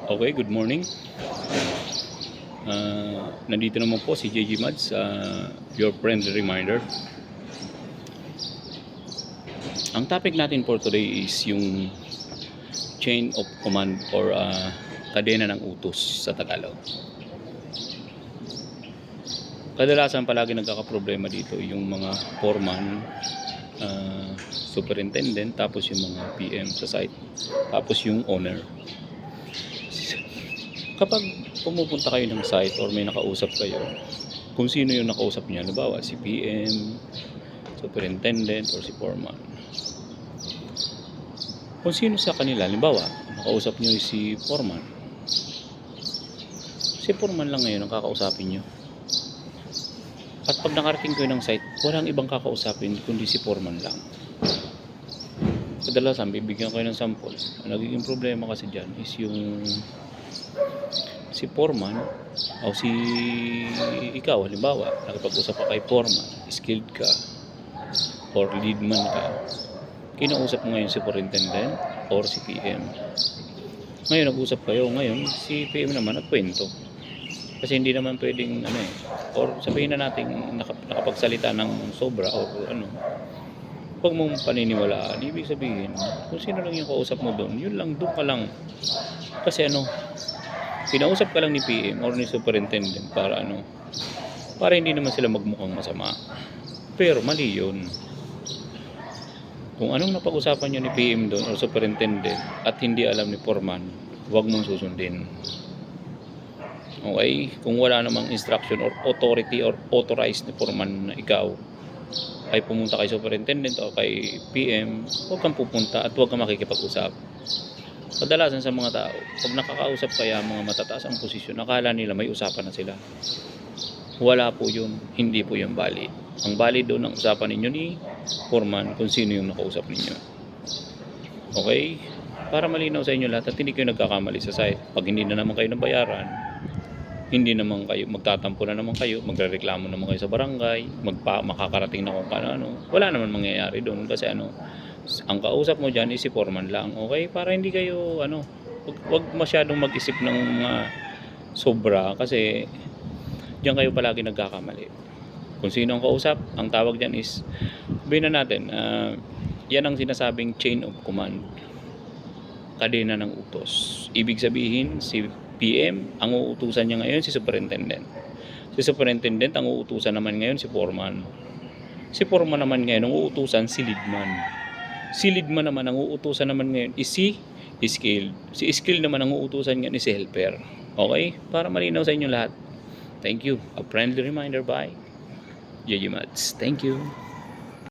Okay, good morning. Nandito naman po si JG Mads, your friendly reminder. Ang topic natin for today is yung chain of command or kadena ng utos sa Tagalog. Kadalasan palagi nagkakaproblema dito yung mga foreman, superintendent, tapos yung mga PM sa site, tapos yung owner. Kapag pumupunta kayo ng site or may nakausap kayo, kung sino yung nakausap niya, halimbawa si PM, superintendent, or si foreman. Kung sino sa kanila, halimbawa, nakausap niyo si foreman. Si foreman lang ngayon ang kakausapin niyo. At pag nakarating kayo ng site, walang ibang kakausapin kundi si foreman lang. Kadalasan, bibigyan kayo ng sample. Ang nagiging problema kasi dyan is yung si foreman o si ikaw, halimbawa, nakipag-usap ka kay foreman, skilled ka or leadman ka, kinausap mo ngayon si superintendent or si PM. Ngayon nag-usap kayo, ngayon si PM naman at kwento. Kasi hindi naman pwedeng or sabihin na natin nakapagsalita ng sobra o huwag mong paniniwalaan. Ibig sabihin, kung sino lang yung kausap mo doon, yun lang, doon ka lang. Kasi kinausap ka lang ni PM or ni superintendent para hindi naman sila magmukhang masama. Pero mali yun. Kung anong napag-usapan nyo ni PM doon or superintendent at hindi alam ni foreman, huwag mong susundin. Okay? Kung wala namang instruction or authority or authorized ni foreman na ikaw ay pumunta kay superintendent o kay PM, huwag kang pupunta at huwag kang makikipag-usap. Kadalasan sa mga tao, pag nakakausap kaya mga matataas ang posisyon, akala nila may usapan na sila. Wala po yun. Hindi po yun valid. Ang valid doon ang usapan ninyo ni foreman kung sino yung nakausap ninyo. Okay? Para malinaw sa inyo lahat at hindi kayo nagkakamali sa site. Pag hindi na naman kayo nabayaran, hindi naman kayo, magtatampo na naman kayo, magrereklamo naman kayo sa barangay, makakarating na kung ano, wala naman mangyayari doon kasi ang kausap mo dyan is si foreman lang. Okay? Para hindi kayo wag masyadong mag-isip ng mga sobra kasi diyan kayo palagi nagkakamali. Kung sino ang kausap, ang tawag dyan is, sabihin na natin, yan ang sinasabing chain of command, kadena ng utos. Ibig sabihin, si PM, ang uutusan niya ngayon si superintendent. Si superintendent, ang uutusan naman ngayon si foreman. Si foreman naman ngayon, ang uutusan si leadman. Si leadman naman, ang uutusan naman ngayon is si skilled. Si skilled naman, ang uutusan ngayon is si helper. Okay? Para malinaw sa inyo lahat. Thank you. A friendly reminder by JG Mads. Thank you.